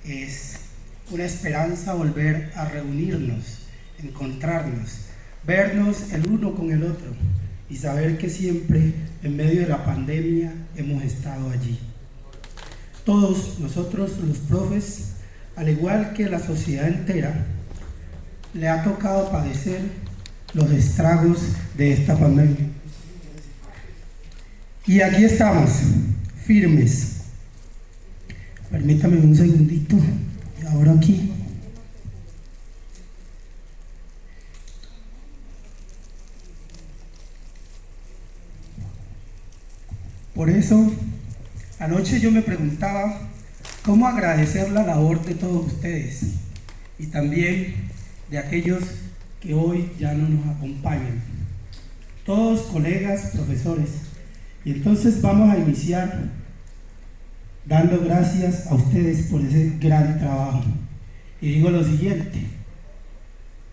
Es una esperanza volver a reunirnos, encontrarnos, vernos el uno con el otro y saber que siempre en medio de la pandemia hemos estado allí. Todos nosotros los profes, al igual que la sociedad entera, le ha tocado padecer los estragos de esta pandemia. Y aquí estamos, firmes. Permítame un segundito. Y ahora aquí. Por eso, anoche yo me preguntaba cómo agradecer la labor de todos ustedes y también de aquellos que hoy ya no nos acompañan. Todos colegas, profesores. Y entonces vamos a iniciar dando gracias a ustedes por ese gran trabajo. Y digo lo siguiente: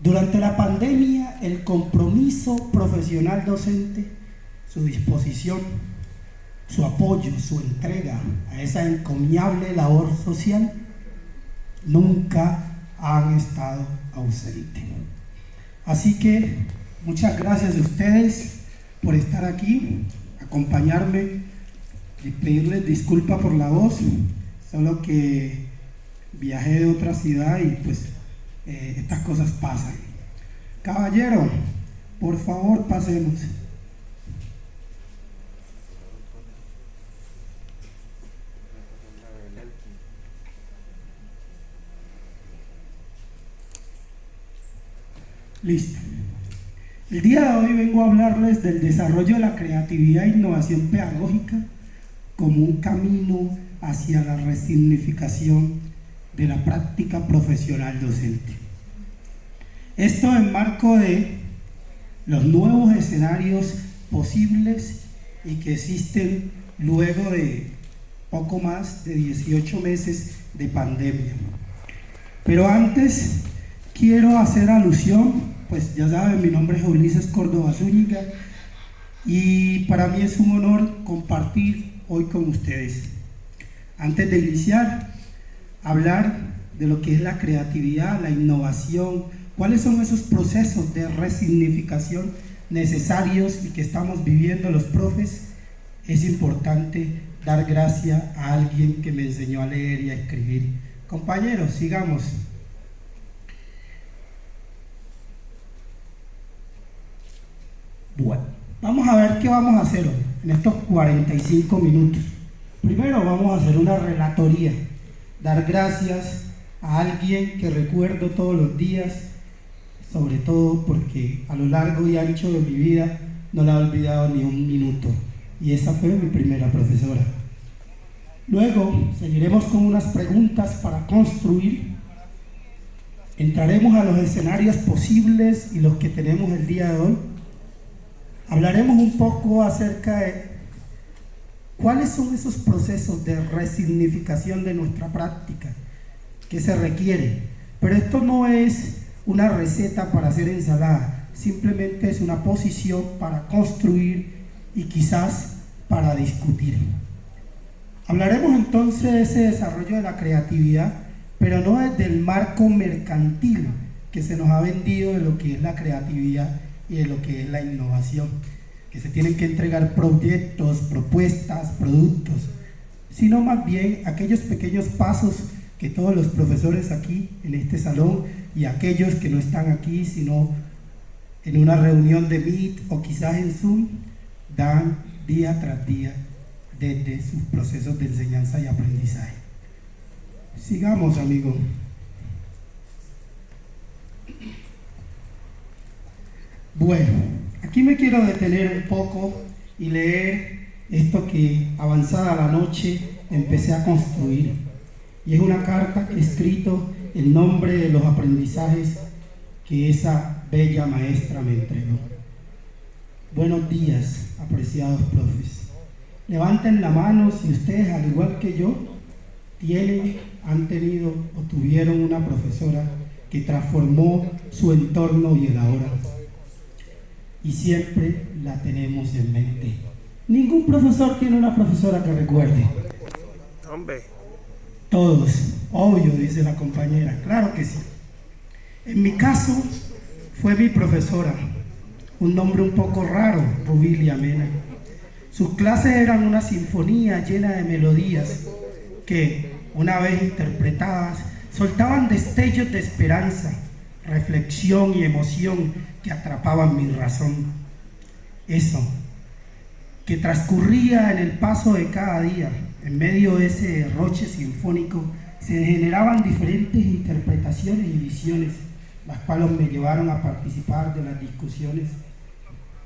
durante la pandemia, el compromiso profesional docente, su disposición, su apoyo, su entrega a esa encomiable labor social, nunca han estado ausentes. Así que muchas gracias a ustedes por estar aquí, acompañarme y pedirles disculpa por la voz, solo que viajé de otra ciudad y pues estas cosas pasan. Caballero, por favor, pasemos. Listo. El día de hoy vengo a hablarles del desarrollo de la creatividad e innovación pedagógica como un camino hacia la resignificación de la práctica profesional docente. Esto en marco de los nuevos escenarios posibles y que existen luego de poco más de 18 meses de pandemia. Pero antes quiero hacer alusión, pues ya saben, mi nombre es Ulises Córdoba Zúñiga y para mí es un honor compartir hoy con ustedes. Antes de iniciar, hablar de lo que es la creatividad, la innovación, cuáles son esos procesos de resignificación necesarios y que estamos viviendo los profes, es importante dar gracias a alguien que me enseñó a leer y a escribir. Compañeros, sigamos. Bueno, vamos a ver qué vamos a hacer hoy, en estos 45 minutos. Primero vamos a hacer una relatoría, dar gracias a alguien que recuerdo todos los días, sobre todo porque a lo largo y ancho de mi vida no la he olvidado ni un minuto, y esa fue mi primera profesora. Luego seguiremos con unas preguntas para construir, entraremos a los escenarios posibles y los que tenemos el día de hoy. Hablaremos un poco acerca de cuáles son esos procesos de resignificación de nuestra práctica que se requiere. Pero esto no es una receta para hacer ensalada, simplemente es una posición para construir y quizás para discutir. Hablaremos entonces de ese desarrollo de la creatividad, pero no desde el marco mercantil que se nos ha vendido de lo que es la creatividad y de lo que es la innovación, que se tienen que entregar proyectos, propuestas, productos, sino más bien aquellos pequeños pasos que todos los profesores aquí en este salón y aquellos que no están aquí sino en una reunión de Meet o quizás en Zoom dan día tras día desde sus procesos de enseñanza y aprendizaje. Sigamos, amigos. Bueno, aquí me quiero detener un poco y leer esto que avanzada la noche empecé a construir. Y es una carta que he escrito en nombre de los aprendizajes que esa bella maestra me entregó. Buenos días, apreciados profes. Levanten la mano si ustedes, al igual que yo, han tenido o tuvieron una profesora que transformó su entorno y el ahora. Y siempre la tenemos en mente. Ningún profesor tiene una profesora que recuerde. Hombre. Todos, obvio, dice la compañera, claro que sí. En mi caso, fue mi profesora, un nombre un poco raro, Rubilia Mena. Sus clases eran una sinfonía llena de melodías que, una vez interpretadas, soltaban destellos de esperanza, reflexión y emoción que atrapaban mi razón. Eso, que transcurría en el paso de cada día, en medio de ese derroche sinfónico, se generaban diferentes interpretaciones y visiones, las cuales me llevaron a participar de las discusiones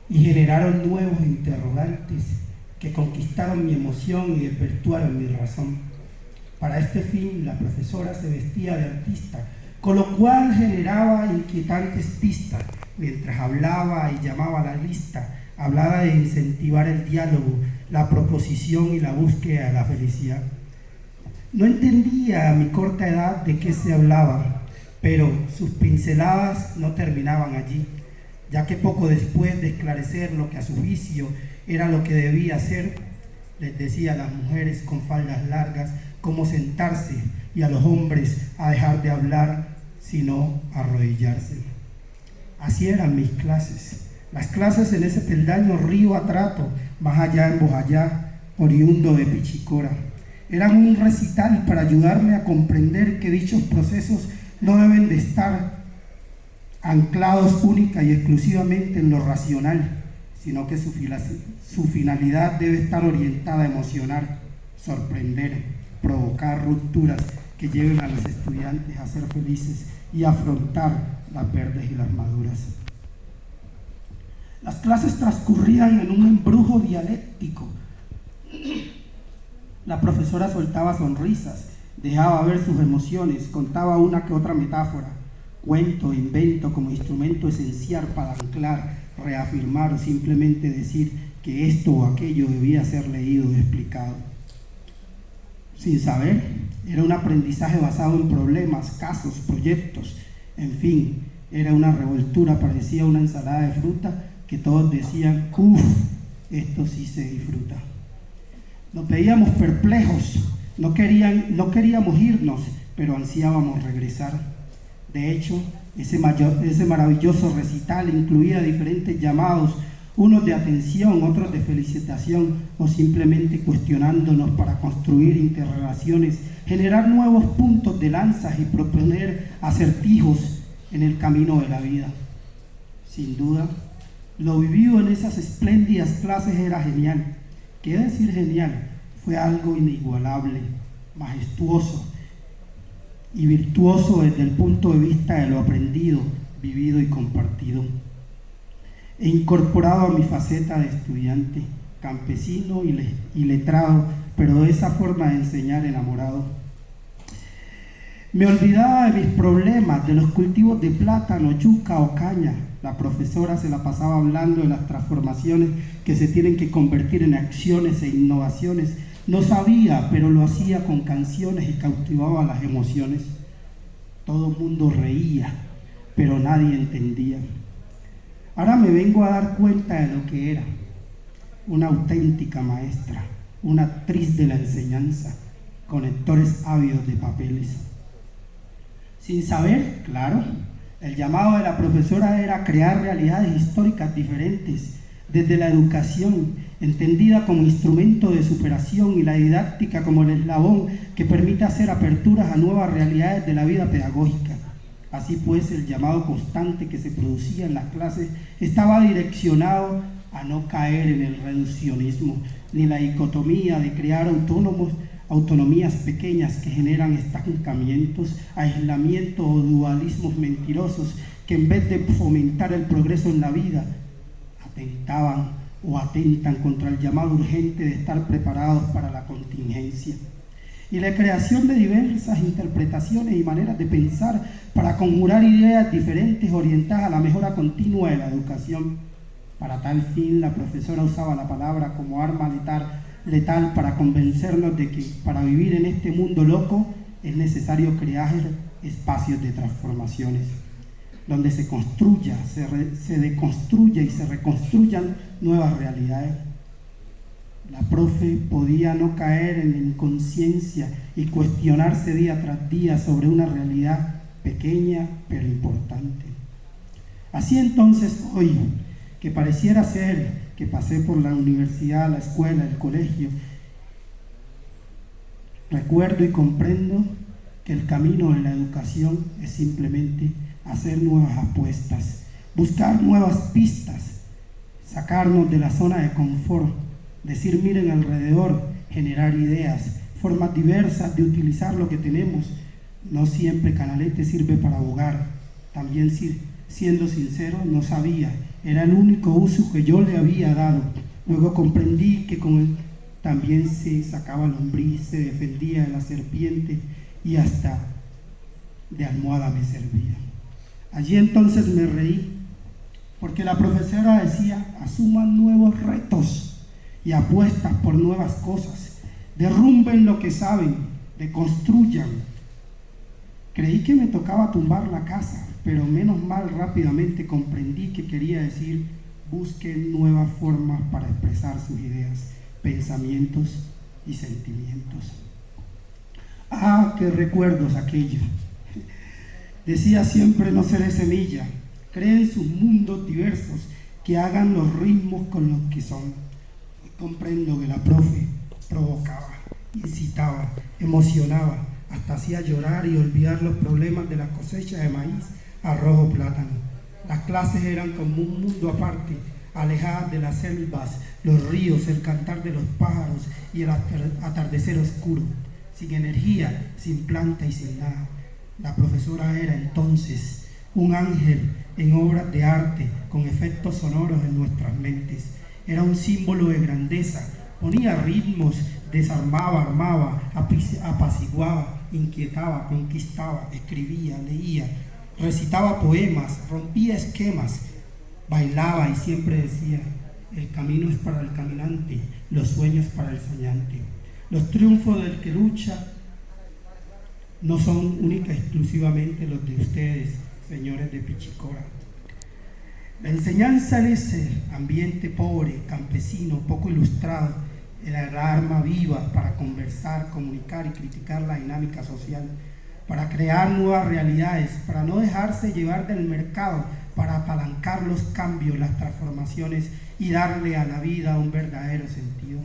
y generaron nuevos interrogantes que conquistaron mi emoción y desvirtuaron mi razón. Para este fin, la profesora se vestía de artista, con lo cual generaba inquietantes pistas, mientras hablaba y llamaba a la lista. Hablaba de incentivar el diálogo, la proposición y la búsqueda de la felicidad. No entendía a mi corta edad de qué se hablaba, pero sus pinceladas no terminaban allí, ya que poco después de esclarecer lo que a su juicio era lo que debía hacer, les decía a las mujeres con faldas largas cómo sentarse y a los hombres a dejar de hablar, sino arrodillarse. Así eran mis clases. Las clases en ese peldaño río Atrato, más allá en Bojayá, oriundo de Pichicora. Eran un recital para ayudarme a comprender que dichos procesos no deben de estar anclados única y exclusivamente en lo racional, sino que su finalidad debe estar orientada a emocionar, sorprender, provocar rupturas que lleven a los estudiantes a ser felices y afrontar las verdes y las maduras. Las clases transcurrían en un embrujo dialéctico. La profesora soltaba sonrisas, dejaba ver sus emociones, contaba una que otra metáfora, cuento, invento como instrumento esencial para anclar, reafirmar o simplemente decir que esto o aquello debía ser leído o explicado. Sin saber, era un aprendizaje basado en problemas, casos, proyectos, en fin, era una revoltura, parecía una ensalada de fruta que todos decían, uff, esto sí se disfruta. Nos veíamos perplejos, no queríamos irnos, pero ansiábamos regresar. De hecho, ese maravilloso recital incluía diferentes llamados, unos de atención, otros de felicitación, o simplemente cuestionándonos para construir interrelaciones, generar nuevos puntos de lanzas y proponer acertijos en el camino de la vida. Sin duda, lo vivido en esas espléndidas clases era genial. ¿Qué decir genial? Fue algo inigualable, majestuoso y virtuoso desde el punto de vista de lo aprendido, vivido y compartido. He incorporado a mi faceta de estudiante, campesino y letrado, pero de esa forma de enseñar enamorado. Me olvidaba de mis problemas, de los cultivos de plátano, yuca o caña. La profesora se la pasaba hablando de las transformaciones que se tienen que convertir en acciones e innovaciones. No sabía, pero lo hacía con canciones y cautivaba las emociones. Todo el mundo reía, pero nadie entendía. Ahora me vengo a dar cuenta de lo que era. Una auténtica maestra, una actriz de la enseñanza, conectores ávidos de papeles. Sin saber, claro, el llamado de la profesora era crear realidades históricas diferentes, desde la educación, entendida como instrumento de superación, y la didáctica como el eslabón que permite hacer aperturas a nuevas realidades de la vida pedagógica. Así pues, el llamado constante que se producía en las clases estaba direccionado a no caer en el reduccionismo, ni la dicotomía de crear autonomías pequeñas que generan estancamientos, aislamientos o dualismos mentirosos que en vez de fomentar el progreso en la vida, atentaban o atentan contra el llamado urgente de estar preparados para la contingencia. Y la creación de diversas interpretaciones y maneras de pensar para conjurar ideas diferentes orientadas a la mejora continua de la educación. Para tal fin, la profesora usaba la palabra como arma letal para convencernos de que para vivir en este mundo loco es necesario crear espacios de transformaciones, donde se construya, se deconstruya y se reconstruyan nuevas realidades. La profe podía no caer en la inconsciencia y cuestionarse día tras día sobre una realidad pequeña pero importante. Así entonces hoy, que pareciera ser que pasé por la universidad, la escuela, el colegio, recuerdo y comprendo que el camino en la educación es simplemente hacer nuevas apuestas, buscar nuevas pistas, sacarnos de la zona de confort, decir miren alrededor, generar ideas, formas diversas de utilizar lo que tenemos. No siempre Canalete sirve para abogar. También, siendo sincero, no sabía, era el único uso que yo le había dado. Luego comprendí que con él también se sacaba lombriz, se defendía de la serpiente y hasta de almohada me servía. Allí entonces me reí, porque la profesora decía, asuman nuevos retos y apuestas por nuevas cosas, derrumben lo que saben, deconstruyan. Creí que me tocaba tumbar la casa, pero menos mal rápidamente comprendí que quería decir, busquen nuevas formas para expresar sus ideas, pensamientos y sentimientos. Ah, qué recuerdos aquellos. Decía siempre no seré semilla, creen sus mundos diversos, que hagan los ritmos con los que son. Comprendo que la profe provocaba, incitaba, emocionaba, hasta hacía llorar y olvidar los problemas de la cosecha de maíz, arroz o plátano. Las clases eran como un mundo aparte, alejadas de las selvas, los ríos, el cantar de los pájaros y el atardecer oscuro, sin energía, sin planta y sin nada. La profesora era entonces un ángel en obras de arte con efectos sonoros en nuestras mentes. Era un símbolo de grandeza, ponía ritmos, desarmaba, armaba, apaciguaba, inquietaba, conquistaba, escribía, leía, recitaba poemas, rompía esquemas, bailaba y siempre decía, el camino es para el caminante, los sueños para el soñante. Los triunfos del que lucha no son única y exclusivamente los de ustedes, señores de Pichicora. La enseñanza en ese ambiente pobre, campesino, poco ilustrado, era el arma viva para conversar, comunicar y criticar la dinámica social, para crear nuevas realidades, para no dejarse llevar del mercado, para apalancar los cambios, las transformaciones y darle a la vida un verdadero sentido.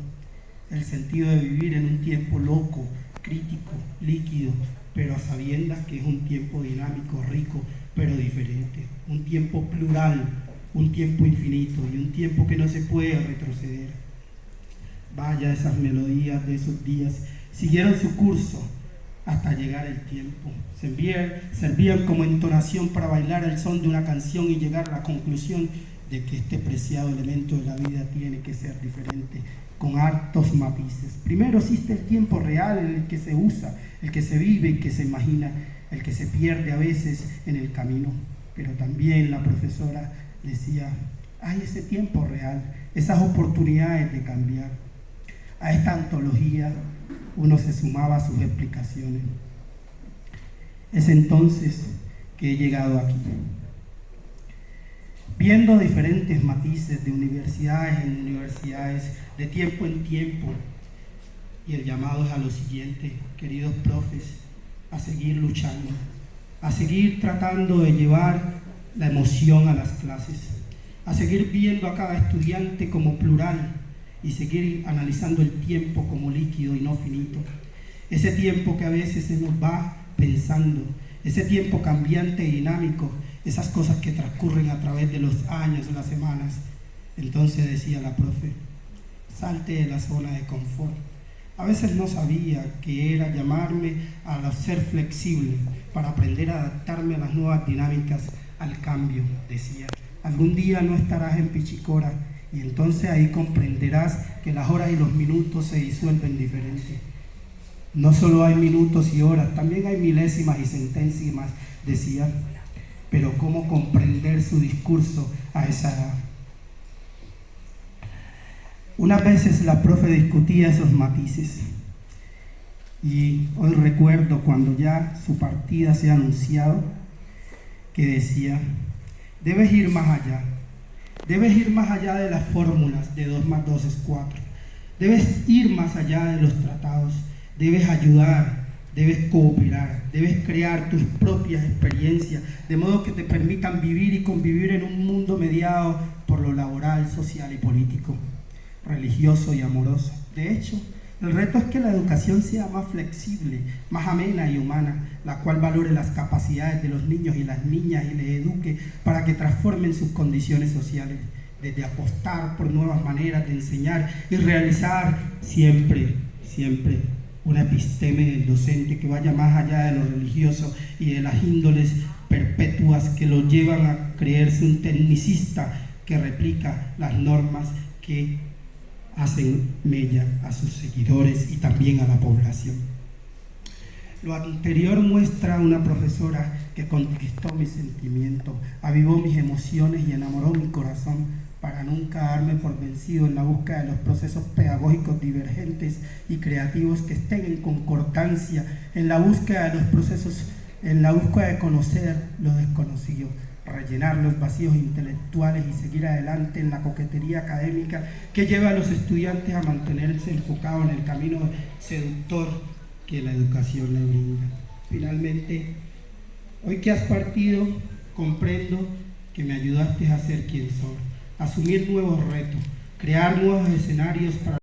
El sentido de vivir en un tiempo loco, crítico, líquido, pero a sabiendas que es un tiempo dinámico, rico, pero diferente. Un tiempo plural, un tiempo infinito y un tiempo que no se puede retroceder. Vaya, esas melodías de esos días siguieron su curso hasta llegar el tiempo. Servían como entonación para bailar el son de una canción y llegar a la conclusión de que este preciado elemento de la vida tiene que ser diferente, con hartos matices. Primero existe el tiempo real en el que se usa, el que se vive, el que se imagina, el que se pierde a veces en el camino. Pero también la profesora decía, hay ese tiempo real, esas oportunidades de cambiar. A esta antología uno se sumaba a sus explicaciones. Es entonces que he llegado aquí. Viendo diferentes matices de universidades en universidades, de tiempo en tiempo, y el llamado es a lo siguiente, queridos profes, a seguir luchando, a seguir tratando de llevar la emoción a las clases, a seguir viendo a cada estudiante como plural y seguir analizando el tiempo como líquido y no finito. Ese tiempo que a veces se nos va pensando, ese tiempo cambiante y dinámico, esas cosas que transcurren a través de los años, las semanas. Entonces decía la profe, salte de la zona de confort. A veces no sabía que era llamarme a ser flexible para aprender a adaptarme a las nuevas dinámicas, al cambio, decía. Algún día no estarás en Pichicora y entonces ahí comprenderás que las horas y los minutos se disuelven diferente. No solo hay minutos y horas, también hay milésimas y centésimas, decía. Pero ¿cómo comprender su discurso a esa edad? Unas veces la profe discutía esos matices y hoy recuerdo cuando ya su partida se ha anunciado que decía, debes ir más allá de las fórmulas de 2 más 2 es 4, Debes ir más allá de los tratados, debes ayudar, debes cooperar, debes crear tus propias experiencias, de modo que te permitan vivir y convivir en un mundo mediado por lo laboral, social y político, religioso y amoroso. De hecho, el reto es que la educación sea más flexible, más amena y humana, la cual valore las capacidades de los niños y las niñas y les eduque para que transformen sus condiciones sociales, desde apostar por nuevas maneras de enseñar y realizar siempre una episteme del docente que vaya más allá de lo religioso y de las índoles perpetuas que lo llevan a creerse un tecnicista que replica las normas que hacen mella a sus seguidores y también a la población. Lo anterior muestra a una profesora que conquistó mis sentimientos, avivó mis emociones y enamoró mi corazón para nunca darme por vencido en la búsqueda de los procesos pedagógicos divergentes y creativos que estén en concordancia, en la búsqueda de los procesos, en la búsqueda de conocer lo desconocido, rellenar los vacíos intelectuales y seguir adelante en la coquetería académica que lleva a los estudiantes a mantenerse enfocados en el camino seductor que la educación le brinda. Finalmente, hoy que has partido, comprendo que me ayudaste a ser quien soy, asumir nuevos retos, crear nuevos escenarios para